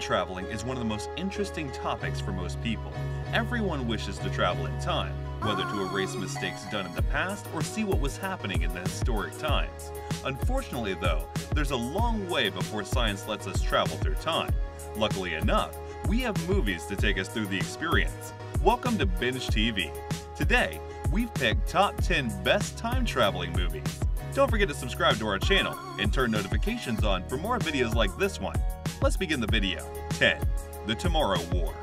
traveling is one of the most interesting topics for most people. Everyone wishes to travel in time, whether to erase mistakes done in the past or see what was happening in the historic times. Unfortunately though, there's a long way before science lets us travel through time. Luckily enough, we have movies to take us through the experience. Welcome to BingeTv. Today, we've picked top 10 best time traveling movies. Don't forget to subscribe to our channel and turn notifications on for more videos like this one. Let's begin the video. 10. The Tomorrow War.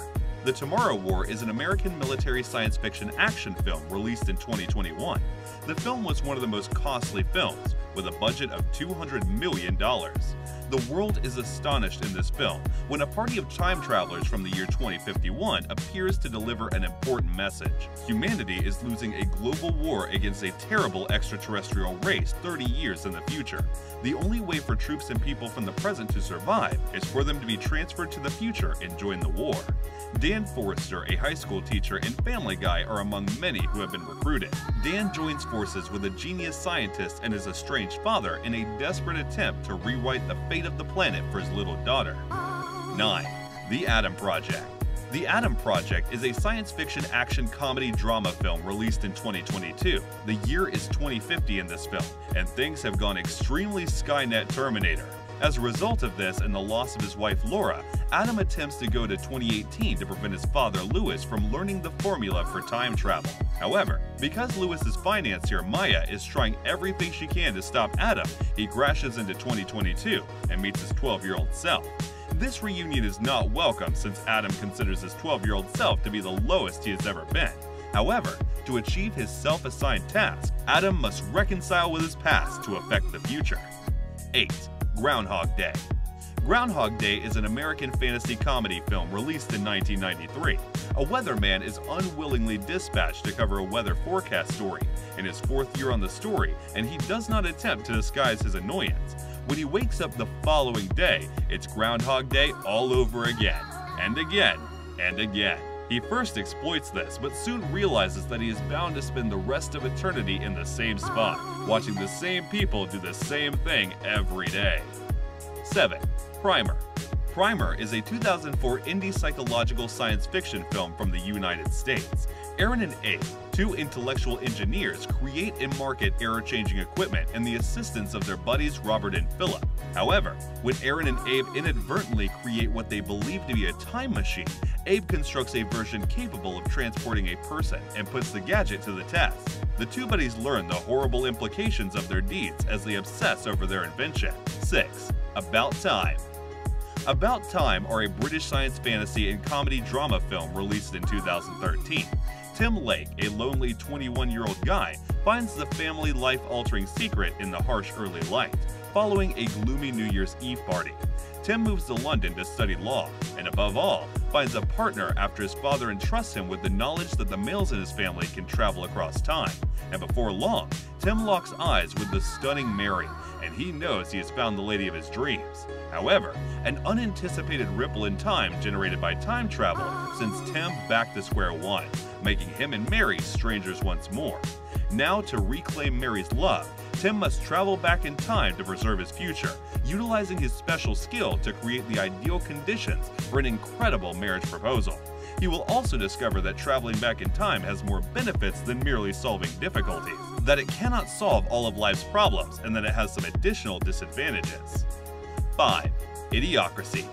The Tomorrow War is an American military science fiction action film released in 2021. The film was one of the most costly films, with a budget of $200 million. The world is astonished in this film when a party of time travelers from the year 2051 appears to deliver an important message. Humanity is losing a global war against a terrible extraterrestrial race 30 years in the future. The only way for troops and people from the present to survive is for them to be transferred to the future and join the war. Dan Forrester, a high school teacher, and Family Guy are among many who have been recruited. Dan joins forces with a genius scientist and his estranged father in a desperate attempt to rewrite the fate of the planet for his little daughter. 9. The Adam Project. The Adam Project is a science fiction action comedy drama film released in 2022. The year is 2050 in this film, and things have gone extremely Skynet Terminator. As a result of this and the loss of his wife Laura, Adam attempts to go to 2018 to prevent his father Louis from learning the formula for time travel. However, because Louis's financier Maya is trying everything she can to stop Adam, he crashes into 2022 and meets his 12-year-old self. This reunion is not welcome since Adam considers his 12-year-old self to be the lowest he has ever been. However, to achieve his self-assigned task, Adam must reconcile with his past to affect the future. 8. Groundhog Day. Groundhog Day is an American fantasy comedy film released in 1993. A weatherman is unwillingly dispatched to cover a weather forecast story in his 4th year on the story, and he does not attempt to disguise his annoyance. When he wakes up the following day, it's Groundhog Day all over again, and again, and again. He first exploits this, but soon realizes that he is bound to spend the rest of eternity in the same spot, watching the same people do the same thing every day. 7. Primer. Primer is a 2004 indie psychological science fiction film from the United States. Aaron and Abe, two intellectual engineers, create and market error-changing equipment and the assistance of their buddies Robert and Philip. However, when Aaron and Abe inadvertently create what they believe to be a time machine, Abe constructs a version capable of transporting a person and puts the gadget to the test. The two buddies learn the horrible implications of their deeds as they obsess over their invention. 6. About Time. About Time are a British science fantasy and comedy drama film released in 2013. Tim Lake, a lonely 21-year-old guy, finds the family life-altering secret in the harsh early light, following a gloomy New Year's Eve party. Tim moves to London to study law, and above all, finds a partner after his father entrusts him with the knowledge that the males in his family can travel across time. And before long, Tim locks eyes with the stunning Mary, and he knows he has found the lady of his dreams. However, an unanticipated ripple in time generated by time travel sends Tim back to square one, making him and Mary strangers once more. Now, to reclaim Mary's love, Tim must travel back in time to preserve his future, utilizing his special skill to create the ideal conditions for an incredible marriage proposal. He will also discover that traveling back in time has more benefits than merely solving difficulties, that it cannot solve all of life's problems, and that it has some additional disadvantages. 5. Idiocracy.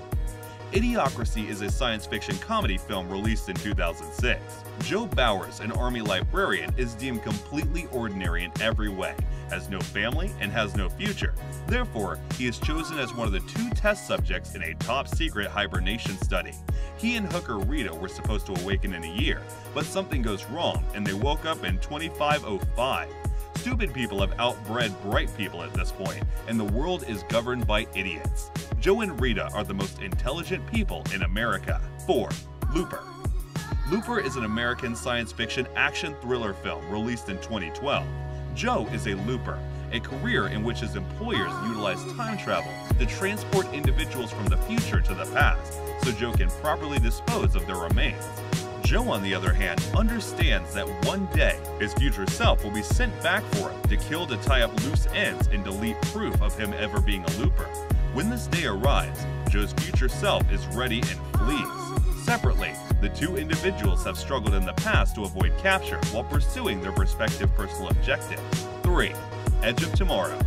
Idiocracy is a science fiction comedy film released in 2006. Joe Bowers, an army librarian, is deemed completely ordinary in every way, has no family, and has no future. Therefore, he is chosen as one of the 2 test subjects in a top-secret hibernation study. He and hooker Rita were supposed to awaken in a year, but something goes wrong and they woke up in 2505. Stupid people have outbred bright people at this point, and the world is governed by idiots. Joe and Rita are the most intelligent people in America. 4. Looper. Looper is an American science fiction action thriller film released in 2012. Joe is a looper, a career in which his employers utilize time travel to transport individuals from the future to the past, so Joe can properly dispose of their remains. Joe, on the other hand, understands that one day his future self will be sent back for him to kill to tie up loose ends and delete proof of him ever being a looper. When this day arrives, Joe's future self is ready and flees. Separately, the two individuals have struggled in the past to avoid capture while pursuing their respective personal objectives. 3. Edge of Tomorrow.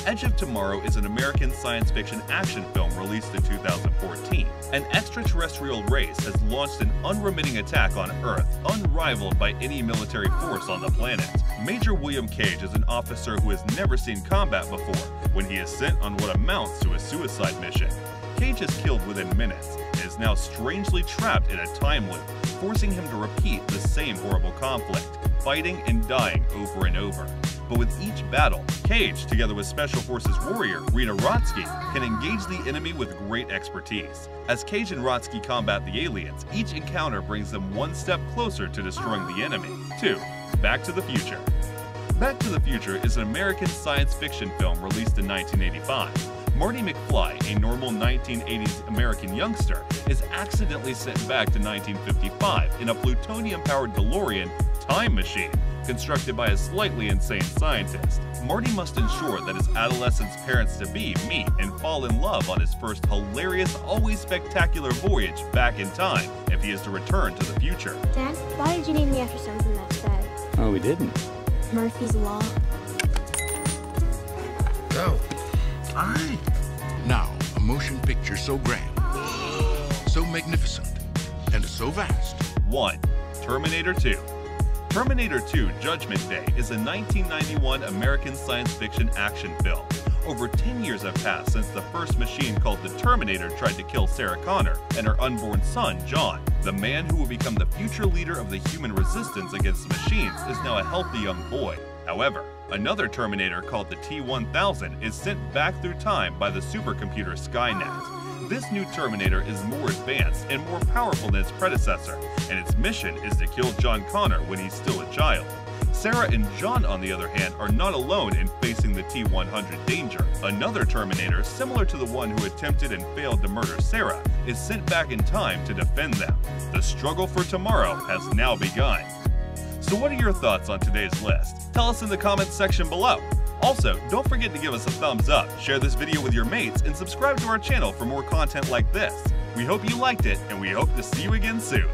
Edge of Tomorrow is an American science fiction action film released in 2014. An extraterrestrial race has launched an unremitting attack on Earth, unrivaled by any military force on the planet. Major William Cage is an officer who has never seen combat before when he is sent on what amounts to a suicide mission. Cage is killed within minutes and is now strangely trapped in a time loop, forcing him to repeat the same horrible conflict, fighting and dying over and over. But with each battle, Cage, together with Special Forces warrior Rita Rotsky, can engage the enemy with great expertise. As Cage and Rotsky combat the aliens, each encounter brings them one step closer to destroying the enemy. 2. Back to the Future. Back to the Future is an American science fiction film released in 1985. Marty McFly, a normal 1980s American youngster, is accidentally sent back to 1955 in a plutonium-powered DeLorean time machine constructed by a slightly insane scientist. Marty must ensure that his adolescent parents-to-be meet and fall in love on his first hilarious, always spectacular voyage back in time if he is to return to the future. Dad, why did you name me after something that's bad? Oh, we didn't. Murphy's Law. Go. All right. Now, a motion picture so grand, so magnificent, and so vast. 1. Terminator 2. Terminator 2 Judgment Day is a 1991 American science fiction action film. Over 10 years have passed since the first machine called the Terminator tried to kill Sarah Connor and her unborn son, John. The man who will become the future leader of the human resistance against the machines is now a healthy young boy. However, another Terminator called the T-1000 is sent back through time by the supercomputer Skynet. This new Terminator is more advanced and more powerful than its predecessor, and its mission is to kill John Connor when he's still a child. Sarah and John, on the other hand, are not alone in facing the T-100 danger. Another Terminator, similar to the one who attempted and failed to murder Sarah, is sent back in time to defend them. The struggle for tomorrow has now begun. So what are your thoughts on today's list? Tell us in the comments section below. Also, don't forget to give us a thumbs up, share this video with your mates, and subscribe to our channel for more content like this. We hope you liked it, and we hope to see you again soon.